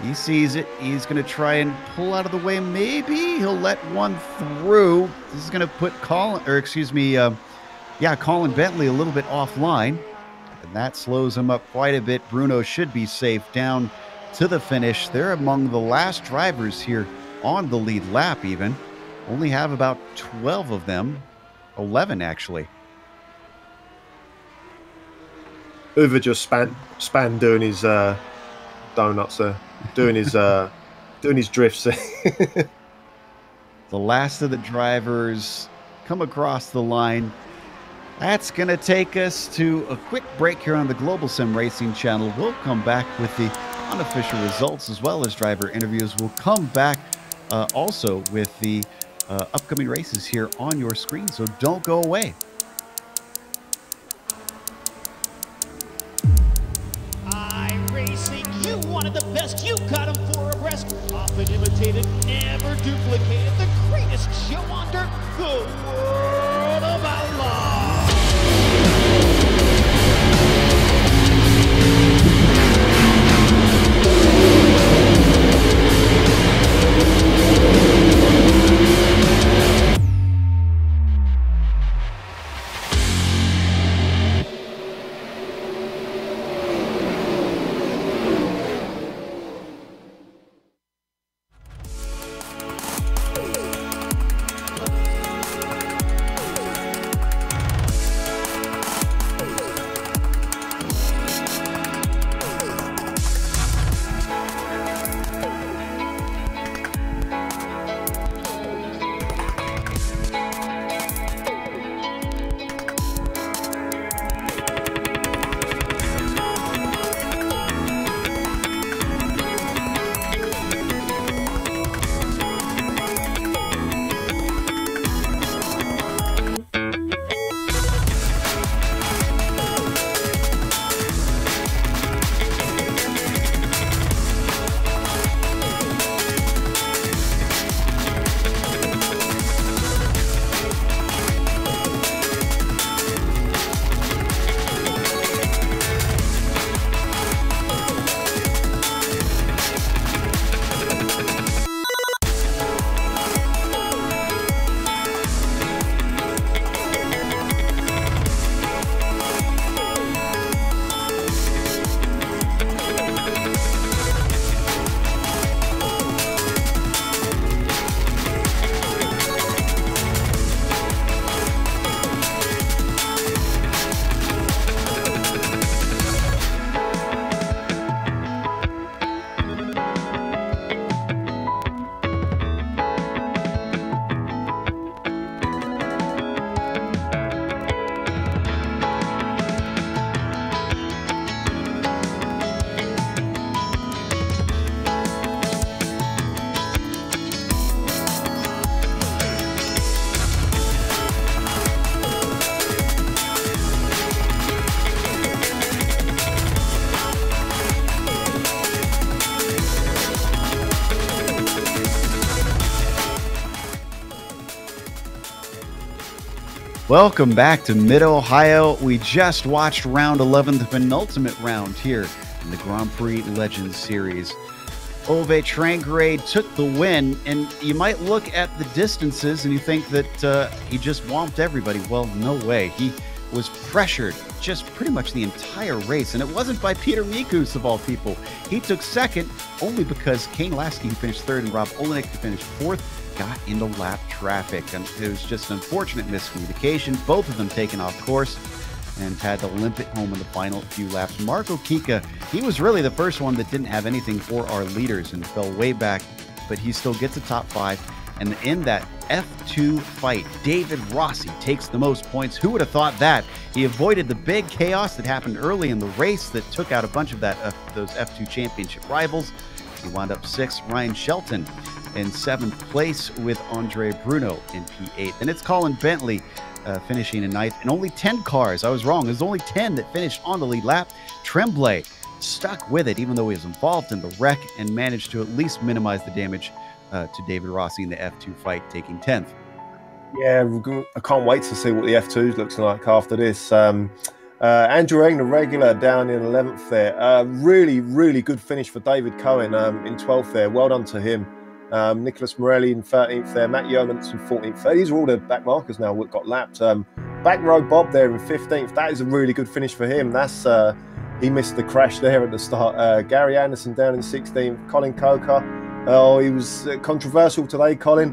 He sees it. He's going to try and pull out of the way. Maybe he'll let one through. This is going to put Colin Bentley a little bit offline. And that slows him up quite a bit. Bruno should be safe down to the finish. They're among the last drivers here on the lead lap even. Only have about 12 of them. 11, actually. Uwe just span doing his donuts there. Doing his drifts. The last of the drivers come across the line. That's going to take us to a quick break here on the Global Sim Racing channel. We'll come back with the unofficial results as well as driver interviews. We'll come back also with the upcoming races here on your screen, so don't go away. iRacing, you wanted the best, you got them 4 abreast, often imitated and World of Outlaws. Welcome back to Mid-Ohio. We just watched round 11, the penultimate round here in the Grand Prix Legends Series. Ove Trangrade took the win, and you might look at the distances and you think that he just whomped everybody. Well, no way. He was pressured just pretty much the entire race, and it wasn't by Peter Mikus of all people. He took second only because Kane Lasky, who finished third, and Rob Olenek, who finished fourth, got into lap traffic, and it was just an unfortunate miscommunication. Both of them taken off course and had to limp it home in the final few laps. Marco Kika, he was really the first one that didn't have anything for our leaders and fell way back, but he still gets a top 5. And in that F2 fight, David Rossi takes the most points. Who would have thought that? He avoided the big chaos that happened early in the race that took out a bunch of those F2 championship rivals. He wound up 6th. Ryan Shelton in 7th place with Andre Bruno in P8. And it's Colin Bentley finishing in 9th. And only 10 cars. I was wrong. There's only 10 that finished on the lead lap. Tremblay stuck with it, even though he was involved in the wreck, and managed to at least minimize the damage to David Rossi in the F2 fight, taking 10th. Yeah, I can't wait to see what the F2 looks like after this. Andrew Eng, the regular, down in 11th there. Really, really good finish for David Cohen in 12th there. Well done to him. Nicholas Morelli in 13th there. Matt Yeomans in 14th. These are all the back markers now that got lapped. Back row Bob there in 15th. That is a really good finish for him. That's he missed the crash there at the start. Gary Anderson down in 16th. Colin Coker. Oh, he was controversial today, Colin.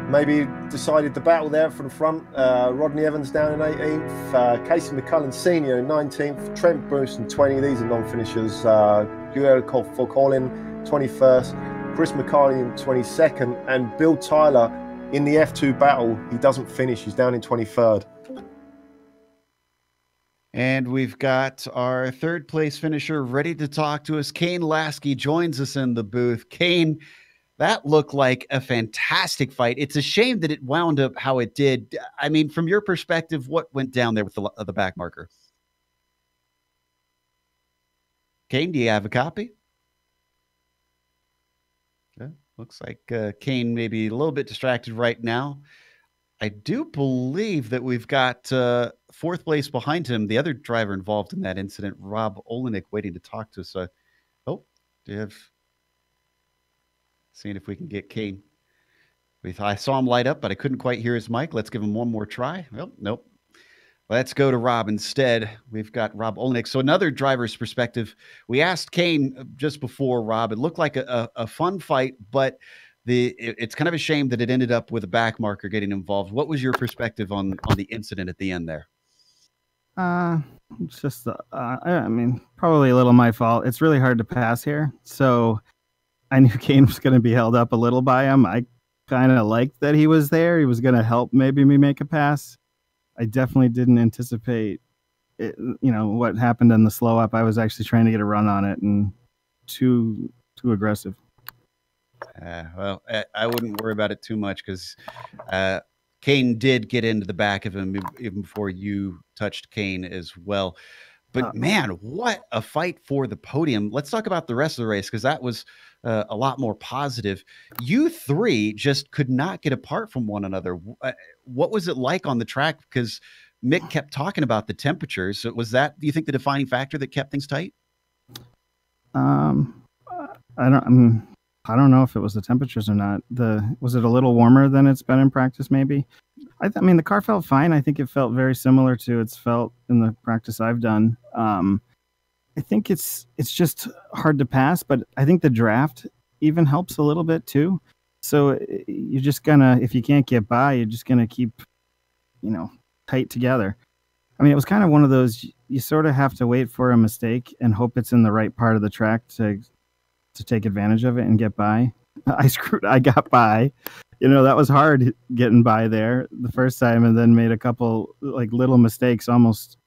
Maybe decided the battle there from the front. Rodney Evans down in 18th. Casey McCullen Sr. in 19th. Trent Bruce in 20. These are non-finishers. For Colin, 21st. Chris McCarley in 22nd. And Bill Tyler in the F2 battle. He doesn't finish. He's down in 23rd. And we've got our 3rd place finisher ready to talk to us. Kane Lasky joins us in the booth. Kane, that looked like a fantastic fight. It's a shame that it wound up how it did. I mean, from your perspective, what went down there with the back marker? Kane, do you have a copy? Yeah, looks like Kane may be a little bit distracted right now. I do believe that we've got fourth place behind him, the other driver involved in that incident, Rob Olenek, waiting to talk to us. Oh, do you have... Seeing if we can get Kane. I saw him light up, but I couldn't quite hear his mic. Let's give him one more try. Well, nope. Let's go to Rob instead. We've got Rob Olenek. So another driver's perspective. We asked Kane just before, Rob. It looked like a fun fight, but it's kind of a shame that it ended up with a back marker getting involved. What was your perspective on the incident at the end there? It's just, I mean, probably a little my fault. It's really hard to pass here. So I knew Kane was going to be held up a little by him. I kind of liked that he was there. He was going to help maybe me make a pass. I definitely didn't anticipate it, what happened in the slow up. I was actually trying to get a run on it and too aggressive. Well, I wouldn't worry about it too much because Kane did get into the back of him even before you touched Kane as well. But man, what a fight for the podium. Let's talk about the rest of the race because that was a lot more positive. You three just could not get apart from one another. What was it like on the track? Because Mick kept talking about the temperatures. Was that, do you think, the defining factor that kept things tight? I don't know if it was the temperatures or not. Was it a little warmer than it's been in practice? Maybe. I mean, the car felt fine. I think it felt very similar to its felt in the practice I've done. I think it's just hard to pass, but I think the draft even helps a little bit too. So you're just gonna, if you can't get by, you're just gonna keep, tight together. I mean, it was kind of one of those, you sort of have to wait for a mistake and hope it's in the right part of the track to take advantage of it and get by. I got by. That was hard getting by there the first time and then made a couple little mistakes, almost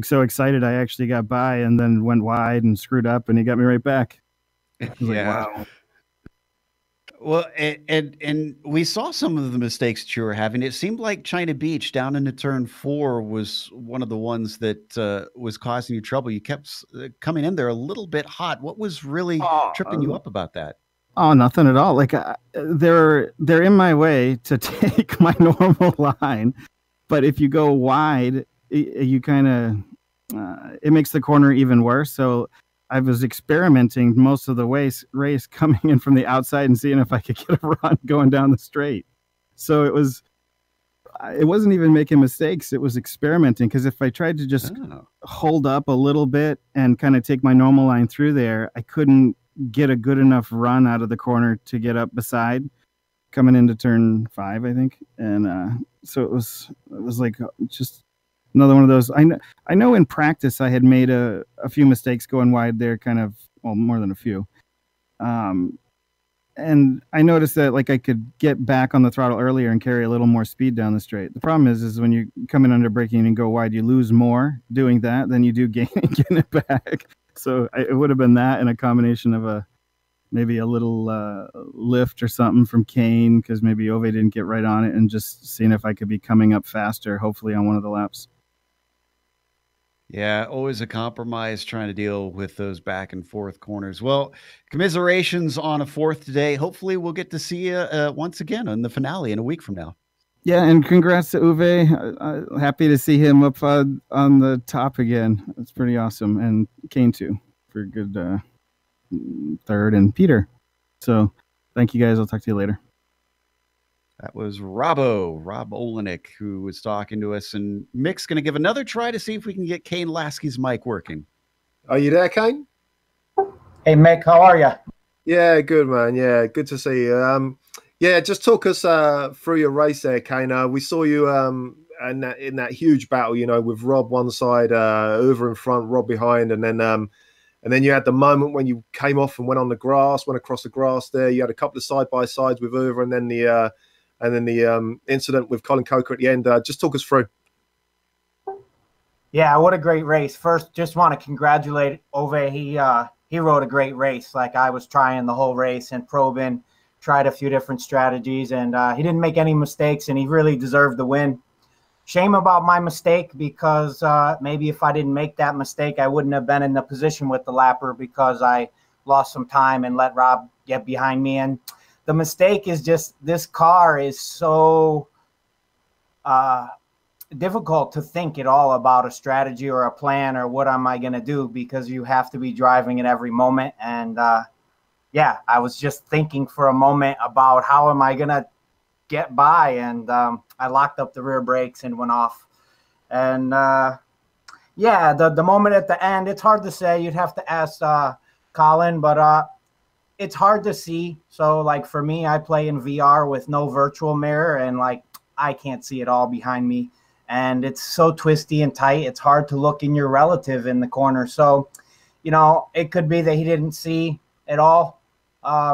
so excited I actually got by and then went wide and screwed up and he got me right back. Wow. Well, and we saw some of the mistakes that you were having. It seemed like China Beach down into turn 4 was one of the ones that was causing you trouble. You kept coming in there a little bit hot. What was really tripping you up about that? Oh, nothing at all. They're in my way to take my normal line, but if you go wide, you kind of it makes the corner even worse. So I was experimenting most of the race coming in from the outside and seeing if I could get a run going down the straight. So it wasn't even making mistakes. It was experimenting because if I tried to just hold up a little bit and kind of take my normal line through there, I couldn't get a good enough run out of the corner to get up beside coming into turn 5, I think. And so it was like just another one of those. I know in practice I had made a few mistakes going wide there, kind of, well, more than a few. And I noticed that I could get back on the throttle earlier and carry a little more speed down the straight. The problem is when you come in under braking and go wide, you lose more doing that than you do getting it back. So it would have been that and a combination of maybe a little lift or something from Kane because maybe Ove didn't get right on it and just seeing if I could be coming up faster, hopefully on one of the laps. Yeah, always a compromise trying to deal with those back and forth corners. Well, commiserations on a 4th today. Hopefully we'll get to see you once again on the finale in a week from now. Yeah, and congrats to Uwe. Happy to see him up on the top again. That's pretty awesome. And Kane, too, for a good 3rd, and Peter. So thank you, guys. I'll talk to you later. That was Rob Olenek, who was talking to us. And Mick's going to give another try to see if we can get Kane Lasky's mic working. Are you there, Kane? Hey, Mick, how are you? Yeah, good, man. Yeah, good to see you. Yeah, just talk us through your race there, Kane. We saw you in that huge battle, with Rob one side, over in front, Rob behind, and then you had the moment when you came off and went across the grass there. You had a couple of side-by-sides with Uwe, and then the incident with Colin Coker at the end. Just talk us through. Yeah, what a great race. First, just want to congratulate Ove. He rode a great race. I was trying the whole race and probing, tried a few different strategies, and he didn't make any mistakes, and he really deserved the win. Shame about my mistake because maybe if I didn't make that mistake, I wouldn't have been in the position with the lapper because I lost some time and let Rob get behind me. And the mistake is just this car is so difficult to think at all about a strategy or a plan or what am I going to do, because you have to be driving at every moment. And yeah, I was just thinking for a moment about how am I going to get by. And I locked up the rear brakes and went off. And yeah, the moment at the end, it's hard to say. You'd have to ask Colin, but it's hard to see. So like for me, I play in VR with no virtual mirror, and like I can't see it all behind me. And it's so twisty and tight, it's hard to look in your relative in the corner. So, you know, it could be that he didn't see it all,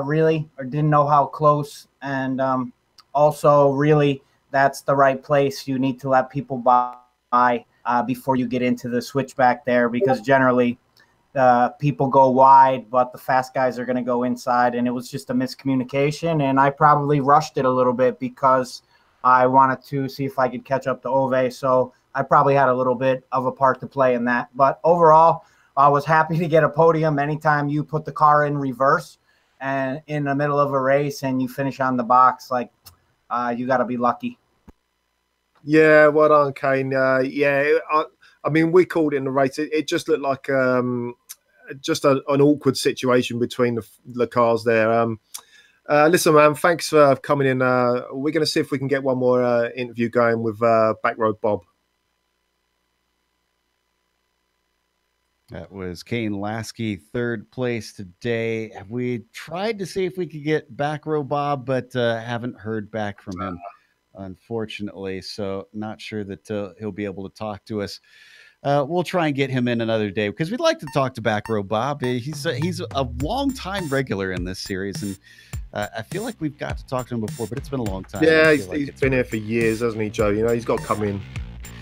really, or didn't know how close. And also, really, that's the right place. You need to let people by before you get into the switchback there, because generally people go wide, but the fast guys are going to go inside. And it was just a miscommunication. And I probably rushed it a little bit because I wanted to see if I could catch up to Ove, so I probably had a little bit of a part to play in that. But overall, I was happy to get a podium. Anytime you put the car in reverse and in the middle of a race and you finish on the box, like you got to be lucky. Yeah, well done, Kane. Yeah, I mean, we called it in the race. It just looked like just an awkward situation between the cars there. Listen, man, thanks for coming in. We're going to see if we can get one more interview going with Backroad Bob. That was Kane Lasky, third place today. We tried to see if we could get Backroad Bob, but haven't heard back from him, unfortunately. So not sure that he'll be able to talk to us. We'll try and get him in another day because we'd like to talk to Backroad Bob. He's a long-time regular in this series, and I feel like we've got to talk to him before, but it's been a long time. Yeah, he's been here for years, hasn't he, Joe? You know, he's got to come in.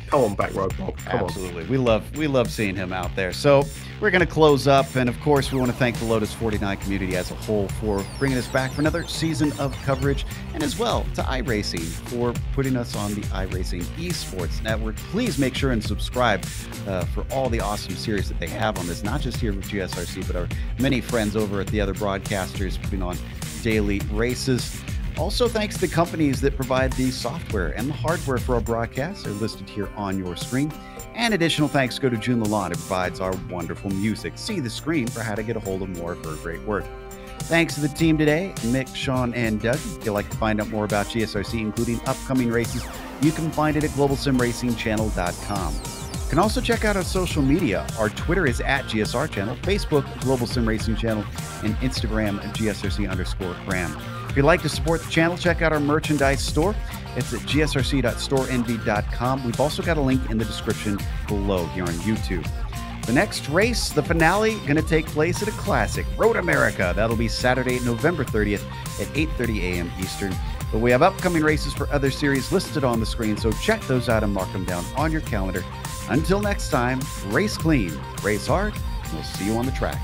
Come on, Backroad Bob. Come Absolutely. on. We love seeing him out there. So we're going to close up, and of course, we want to thank the Lotus 49 community as a whole for bringing us back for another season of coverage, and as well to iRacing for putting us on the iRacing Esports Network. Please make sure and subscribe for all the awesome series that they have on this, not just here with GSRC, but our many friends over at the other broadcasters putting on daily races. Also, thanks to the companies that provide the software and the hardware for our broadcasts. They're listed here on your screen. And additional thanks go to June Lalonde, who provides our wonderful music. See the screen for how to get a hold of more of her great work. Thanks to the team today, Mick, Sean, and Doug. If you'd like to find out more about GSRC, including upcoming races, you can find it at globalsimracingchannel.com. You can also check out our social media. Our Twitter is at GSR Channel, Facebook, Global Sim Racing Channel, and Instagram, GSRC_Graham. If you'd like to support the channel, check out our merchandise store. It's at gsrc.storenvy.com. We've also got a link in the description below here on YouTube. The next race, the finale, going to take place at a classic, Road America. That'll be Saturday, November 30th at 8:30 a.m. Eastern. But we have upcoming races for other series listed on the screen, so check those out and mark them down on your calendar. Until next time, race clean, race hard, and we'll see you on the track.